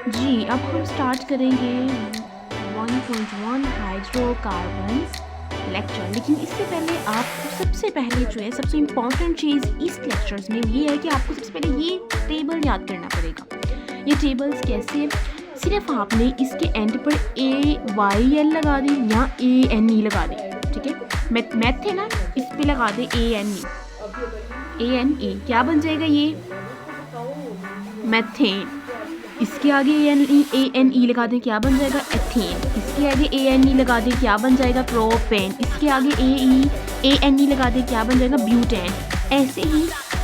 जी, अब हम स्टार्ट करेंगे 1.1 हाइड्रोकार्बन्स लेक्चर। लेकिन इससे पहले आपको सबसे पहले जो है सबसे इम्पॉर्टेंट चीज़ इस लेक्चर्स में ये है कि आपको सबसे पहले ये टेबल याद करना पड़ेगा। ये टेबल्स कैसे? सिर्फ आपने इसके एंड पर AYL लगा दी या ANE लगा दी, ठीक है। मैथ है ना, इस पे लगा दे ANE, क्या बन जाएगा ये? मैथेन। इसके आगे ANE लगा दें, क्या बन जाएगा? एथेन। इसके आगे ANE लगा दें, क्या बन जाएगा? प्रोपेन। इसके आगे ANE लगा दें, क्या बन जाएगा? ब्यूटेन। ऐसे ही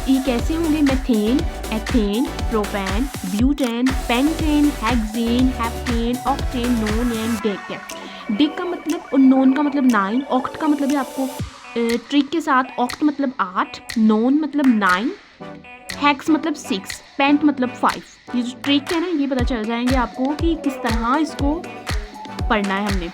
ये कैसे होंगे? Methane, ethane, propane, butane, pentane, hexane, heptane, octane, known and deck. Deck का मतलब और नोन का मतलब 9, ऑक्ट का मतलब है आपको ट्रिक के साथ, ऑक्ट मतलब 8, नोन मतलब 9, हैक्स मतलब 6, पेंट मतलब 5। ये जो ट्रिक है ना, ये पता चल जाएंगे आपको कि किस तरह इसको पढ़ना है हमने।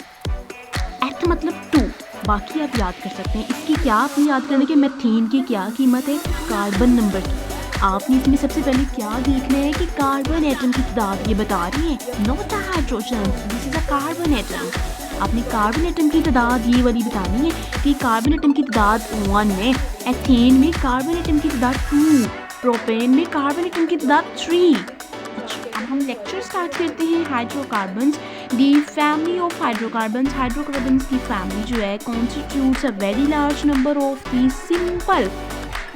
एथ मतलब 2, बाकी आप याद कर सकते हैं। इसकी क्या आपने याद करने के मेथेन की क्या कीमत है? कार्बन नंबर की। आपने इसमें सबसे पहले क्या देखना है कि कार्बन एटम की तादाद ये बता रही है, not a hydrogen, this is a carbon atom. आपने कार्बन एटम की तादाद ये वाली बतानी है कि कार्बन एटम की तादाद 1 है, एथेन में कार्बन एटम की तादाद 2, प्रोपेन में कार्बन एटम की तादाद 3। अब हम लेक्चर स्टार्ट करते हैं। Hydrocarbons, the family of hydrocarbons. Hydrocarbons की फैमिली जो है constitutes a very large number of the simple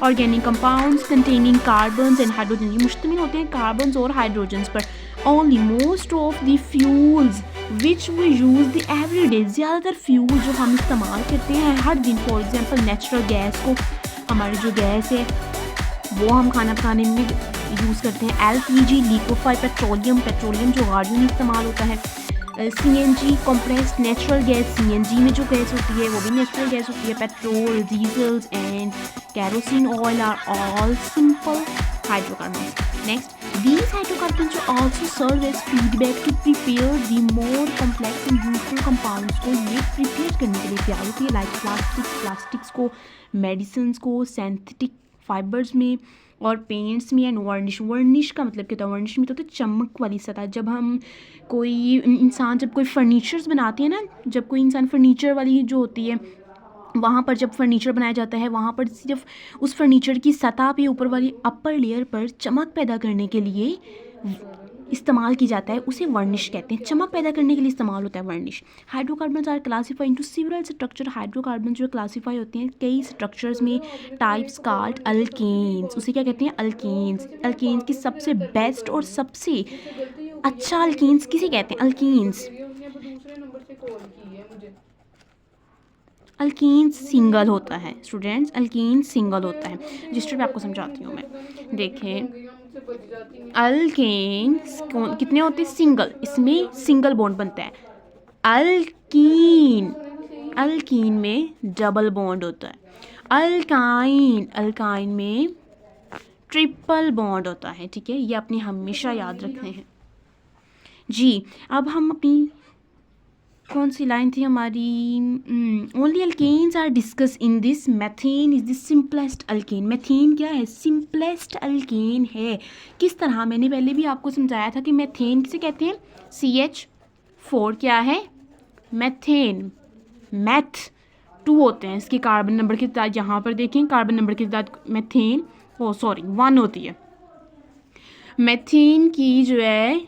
organic compounds containing carbons and hydrogen. ये मुश्तमिल होते हैं कार्बन्स और हाइड्रोजन्स पर। Only most of the fuels which we use the everyday, ज़्यादातर फ्यूल जो हम इस्तेमाल करते हैं हर दिन, फॉर एग्जांपल नेचुरल गैस को, हमारी जो गैस है वो हम खाना पकाने में यूज़ करते हैं। LPG लिक्विफाइड पेट्रोलियम जो गाड़ियों में इस्तेमाल होता है। CNG compressed natural gas, CNG में जो गैस होती है वो भी नेचुरल गैस होती है। Petrol, diesels and kerosene oil are all simple hydrocarbons. Next, these hydrocarbons also serve as feedback to prepare the more complex and useful compounds को ये prepare करने के लिए तैयार होती है, like plastics को, medicines को, synthetic fibers में और पेंट्स में, एंड वर्निश का मतलब क्या होता है? वर्निश में तो होता है चमक वाली सतह। जब हम कोई इंसान जब कोई फर्नीचर्स बनाते हैं ना, जब कोई इंसान फर्नीचर वाली जो होती है वहाँ पर जब फर्नीचर बनाया जाता है, वहाँ पर सिर्फ उस फर्नीचर की सतह पे ऊपर वाली अपर लेयर पर चमक पैदा करने के लिए इस्तेमाल की जाता है, उसे वर्निश कहते हैं। चमक पैदा करने के लिए इस्तेमाल होता है varnish. Hydrocarbons are classify into several structure. Hydrocarbon जो क्लासीफाई होते हैं कई स्ट्रक्चर्स में। टाइप्स कॉल्ड अल्केन्स, उसे क्या कहते हैं? अल्केन्स। अल्केन्स की सबसे बेस्ट और सबसे अच्छा अल्केन्स किसे कहते हैं? अल्केन्स। अल्कीन सिंगल होता है स्टूडेंट्स, अल्कीन सिंगल होता है। रजिस्टर पे आपको समझाती हूँ मैं। देखें, अल्केन कितने होते हैं? सिंगल, इसमें सिंगल बॉन्ड बनता है। अल्कीन, अल्कीन में डबल बॉन्ड होता है। अल्काइन, अल्काइन में ट्रिपल बॉन्ड होता है, ठीक है। ये आपने हमेशा याद रखने हैं जी। अब हम अपनी कौन सी लाइन थी हमारी? Only alkanes are discuss in this. Methane is the simplest alkane. Methane क्या है? सिंपलेस्ट अल्केन है। किस तरह? मैंने पहले भी आपको समझाया था कि मैथेन किसे कहते हैं? CH4 क्या है? मैथेन। मैथ 2 होते हैं इसके कार्बन नंबर की तादाद। यहाँ पर देखें कार्बन नंबर की तादाद मैथेन 1 होती है। मैथेन की जो है